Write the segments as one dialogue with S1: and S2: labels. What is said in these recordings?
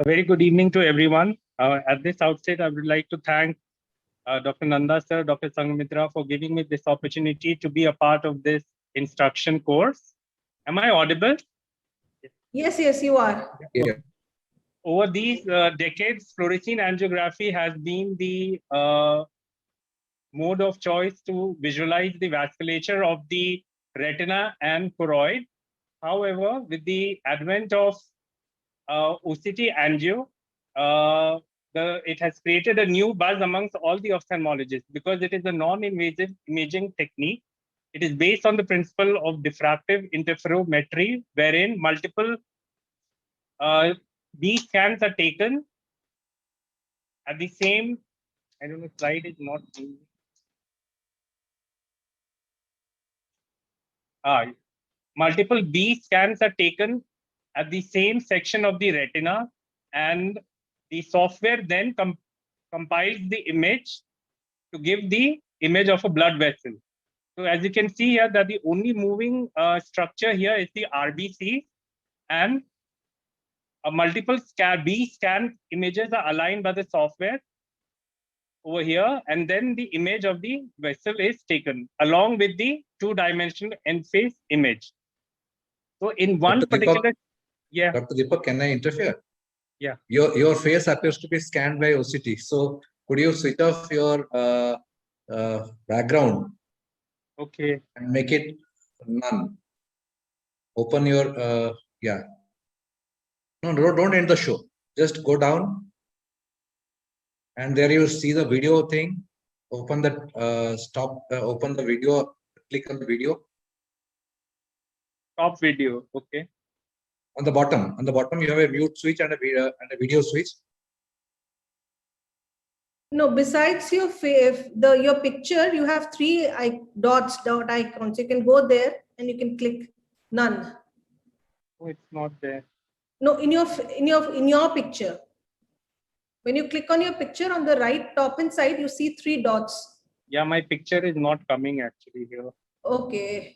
S1: A very good evening to everyone. At this outset, I would like to thank Dr. Nanda sir, Dr. Sanghamitra for giving me this opportunity to be a part of this instruction course. Am I audible?
S2: Yes, you are.
S3: Yeah.
S1: Over these decades, fluorescein angiography has been the mode of choice to visualize the vasculature of the retina and choroid. However, with the advent of OCT angio, it has created a new buzz amongst all the ophthalmologists because it is a non-invasive imaging technique. It is based on the principle of diffractive interferometry, wherein multiple B scans are taken at the same. I don't know, slide is not. Multiple B scans are taken at the same section of the retina, and the software then compiles the image to give the image of a blood vessel. So as you can see here, that the only moving structure here is the RBC, and a multiple B scan images are aligned by the software over here, and then the image of the vessel is taken along with the two-dimensional end face image. So in one
S3: Dr.
S1: particular,
S3: Deepak, Dr. Deepak, can I interfere?
S1: Yeah.
S3: Your face appears to be scanned by OCT. So could you switch off your background?
S1: Okay.
S3: And make it none. Open your yeah. No, don't end the show. Just go down, and there you see the video thing. Open the stop. Open the video. Click on the video.
S1: Stop video. Okay.
S3: On the bottom you have a mute switch and a video switch.
S2: No, besides your your picture, you have three dot icons. You can go there and you can click none.
S1: Oh, it's not there.
S2: No, in your picture. When you click on your picture on the right top inside, you see three dots.
S1: Yeah, my picture is not coming actually here.
S2: Okay.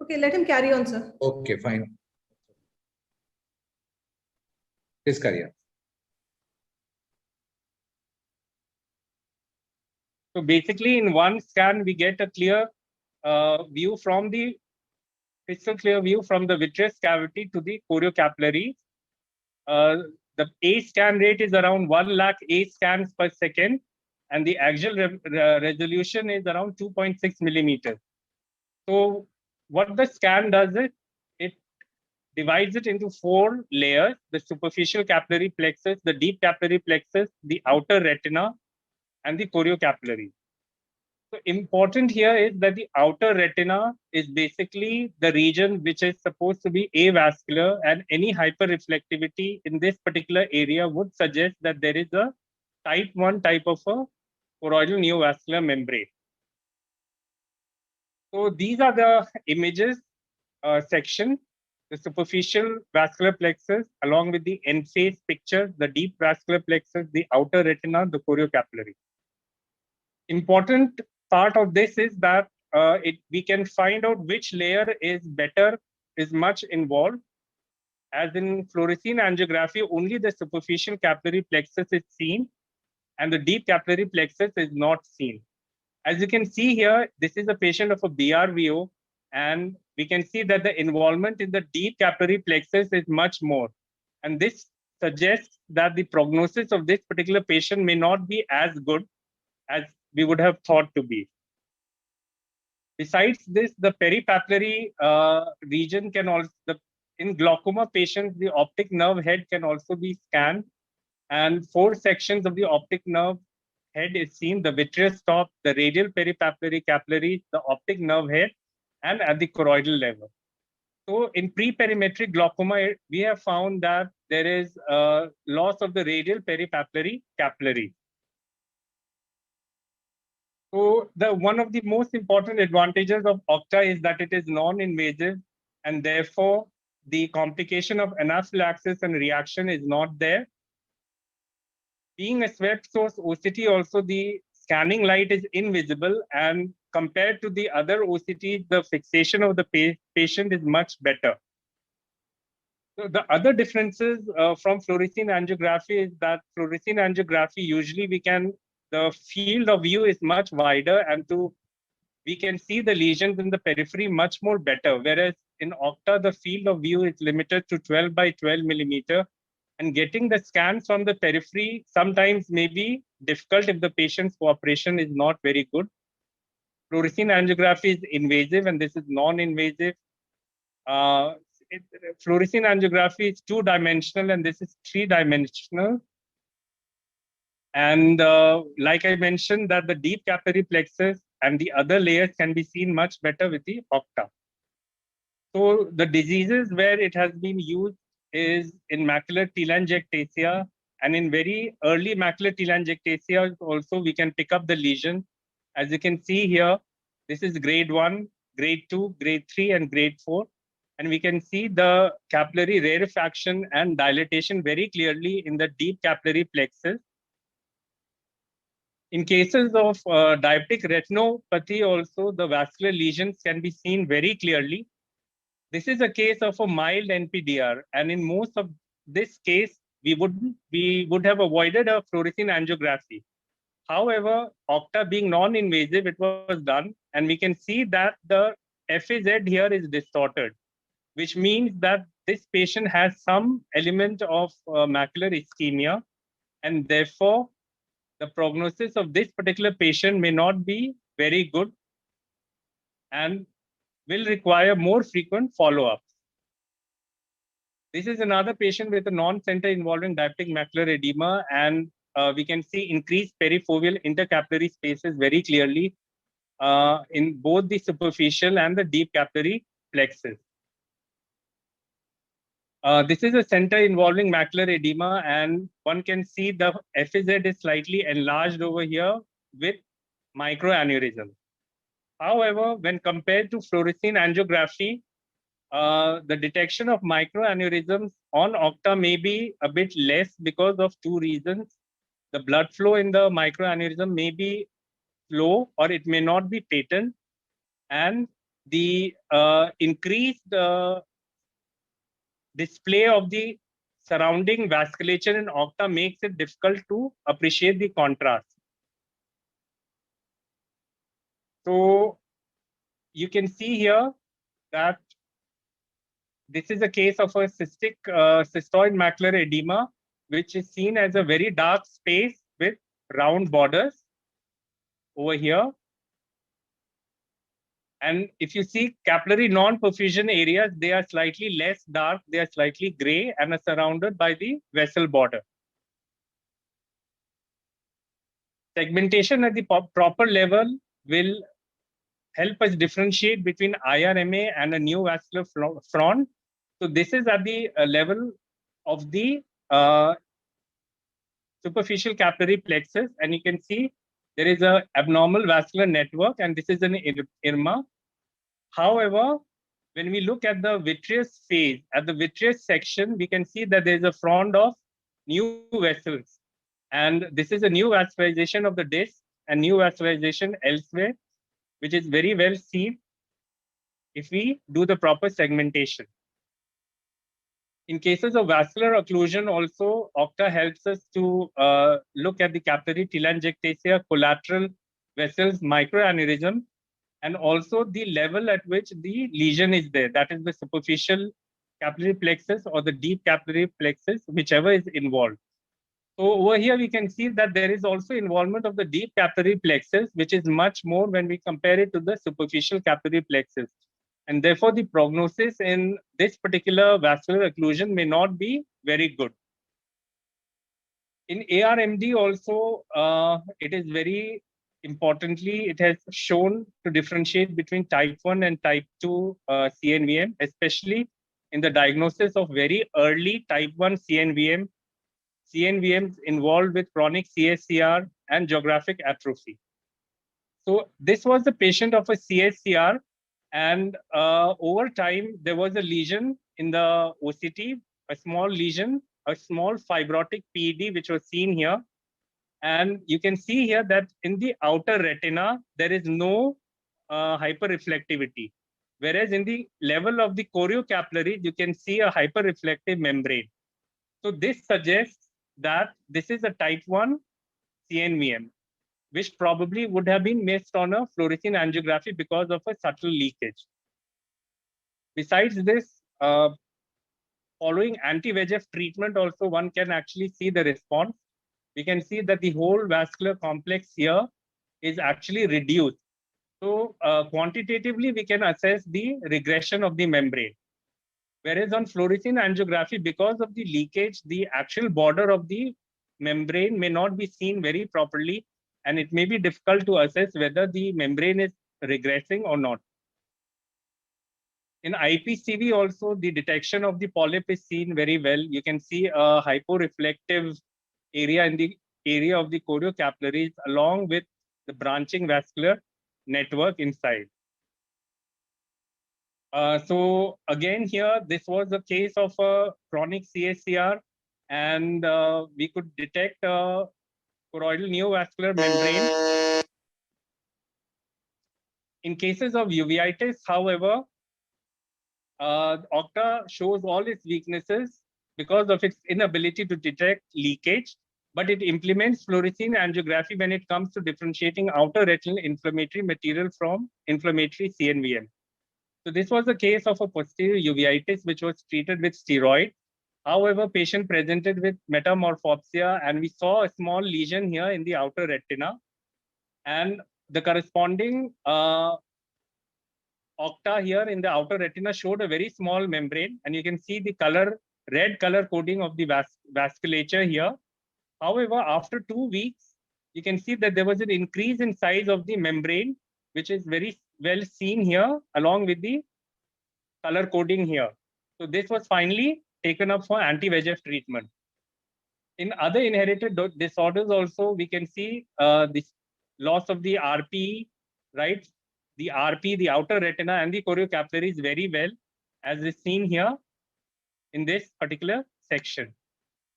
S2: Let him carry on, sir.
S3: Okay, fine. Please carry on.
S1: So basically, in one scan, we get a clear view from the crystal clear view from the vitreous cavity to the choriocapillaries. The A scan rate is around 1 lakh A scans per second, and the axial resolution is around 2.6 millimeters. So what the scan does is it divides it into 4 layers: the superficial capillary plexus, the deep capillary plexus, the outer retina, and the choriocapillary. So important here is that the outer retina is basically the region which is supposed to be avascular, and any hyperreflectivity in this particular area would suggest that there is a type 1 type of a choroidal neovascular membrane. So these are the images section: the superficial vascular plexus along with the end face picture, the deep vascular plexus, the outer retina, the choriocapillary. Important part of this is that we can find out which layer is better, is much involved. As in fluorescein angiography, only the superficial capillary plexus is seen and the deep capillary plexus is not seen. As you can see here, this is a patient of a BRVO, and we can see that the involvement in the deep capillary plexus is much more. And this suggests that the prognosis of this particular patient may not be as good as we would have thought to be. Besides this, the peripapillary region can also, in glaucoma patients, the optic nerve head can also be scanned, and 4 sections of the optic nerve head is seen: the vitreous top, the radial peripapillary capillary, the optic nerve head, and at the choroidal level. So in pre-perimetric glaucoma, we have found that there is a loss of the radial peripapillary capillary. So one of the most important advantages of Octa is that it is non-invasive, and therefore the complication of anaphylaxis and reaction is not there. Being a swept source OCT, also the scanning light is invisible, and compared to the other OCT, the fixation of the patient is much better. So the other differences from fluorescein angiography is that fluorescein angiography, usually the field of view is much wider, and we can see the lesions in the periphery much more better. Whereas in Octa, the field of view is limited to 12 by 12 millimeter, and getting the scans from the periphery sometimes may be difficult if the patient's cooperation is not very good. Fluorescein angiography is invasive, and this is non-invasive. Fluorescein angiography is two-dimensional, and this is three-dimensional. And like I mentioned, that the deep capillary plexus and the other layers can be seen much better with the Octa. So the diseases where it has been used is in macular telangiectasia, and in very early macular telangiectasia also we can pick up the lesion. As you can see here, this is grade 1, grade 2, grade 3, and grade 4. And we can see the capillary rarefaction and dilatation very clearly in the deep capillary plexus. In cases of diabetic retinopathy also, the vascular lesions can be seen very clearly. This is a case of a mild NPDR, and in most of this case, we would have avoided a fluorescein angiography. However, Octa being non-invasive, it was done, and we can see that the FAZ here is distorted, which means that this patient has some element of macular ischemia, and therefore the prognosis of this particular patient may not be very good and will require more frequent follow-ups. This is another patient with a non-center involving diabetic macular edema, and we can see increased perifoveal intercapillary spaces very clearly in both the superficial and the deep capillary plexus. This is a center involving macular edema, and one can see the FAZ is slightly enlarged over here with microaneurysm. However, when compared to fluorescein angiography, the detection of microaneurysms on Octa may be a bit less because of two reasons. The blood flow in the microaneurysm may be slow or it may not be patent, and the increased display of the surrounding vasculature in Octa makes it difficult to appreciate the contrast. So you can see here that this is a case of a cystoid macular edema, which is seen as a very dark space with round borders over here. And if you see capillary non-perfusion areas, they are slightly less dark, they are slightly gray and are surrounded by the vessel border. Segmentation at the proper level will help us differentiate between IRMA and a neovascular front. So this is at the level of the superficial capillary plexus, and you can see there is an abnormal vascular network, and this is an IRMA. However, when we look at the vitreous phase, at the vitreous section, we can see that there is a front of new vessels. And this is a new vascularization of the disc and new vascularization elsewhere, which is very well seen if we do the proper segmentation. In cases of vascular occlusion also, Octa helps us to look at the capillary telangiectasia, collateral vessels, microaneurysm, and also the level at which the lesion is there. That is the superficial capillary plexus or the deep capillary plexus, whichever is involved. So over here, we can see that there is also involvement of the deep capillary plexus, which is much more when we compare it to the superficial capillary plexus. And therefore, the prognosis in this particular vascular occlusion may not be very good. In ARMD also, it is very importantly, it has shown to differentiate between type 1 and type 2 CNVM, especially in the diagnosis of very early type 1 CNVM, CNVMs involved with chronic CSCR and geographic atrophy. So this was the patient of a CSCR, and over time, there was a lesion in the OCT, a small lesion, a small fibrotic PED, which was seen here. And you can see here that in the outer retina, there is no hyperreflectivity, whereas in the level of the choriocapillaries, you can see a hyperreflective membrane. So this suggests that this is a type 1 CNVM, which probably would have been missed on a fluorescein angiography because of a subtle leakage. Besides this, following anti-VEGF treatment also, one can actually see the response. We can see that the whole vascular complex here is actually reduced. So quantitatively, we can assess the regression of the membrane. Whereas on fluorescein angiography, because of the leakage, the actual border of the membrane may not be seen very properly, and it may be difficult to assess whether the membrane is regressing or not. In IPCV also, the detection of the polyp is seen very well. You can see a hyporeflective area in the area of the choriocapillaries along with the branching vascular network inside. So again here, this was a case of a chronic CSCR, and we could detect a choroidal neovascular membrane. In cases of uveitis, however, OCTA shows all its weaknesses because of its inability to detect leakage, but it implements fluorescein angiography when it comes to differentiating outer retinal inflammatory material from inflammatory CNVM. So this was a case of a posterior uveitis, which was treated with steroid. However, patient presented with metamorphopsia, and we saw a small lesion here in the outer retina, and the corresponding OCTA here in the outer retina showed a very small membrane, and you can see the color, red color coding of the vasculature here. However, after 2 weeks, you can see that there was an increase in size of the membrane, which is very well seen here along with the color coding here. So this was finally taken up for anti-VEGF treatment. In other inherited disorders also, we can see this loss of the RPE, right? The RP, the outer retina, and the choriocapillaries very well, as is seen here in this particular section.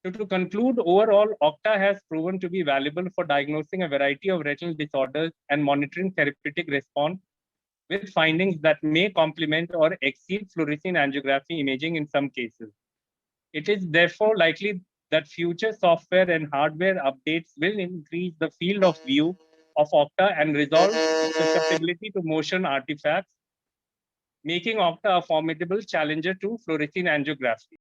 S1: So to conclude, overall, OCTA has proven to be valuable for diagnosing a variety of retinal disorders and monitoring therapeutic response, with findings that may complement or exceed fluorescein angiography imaging in some cases. It is therefore likely that future software and hardware updates will increase the field of view of OCTA and resolve susceptibility to motion artifacts, making OCTA a formidable challenger to fluorescein angiography.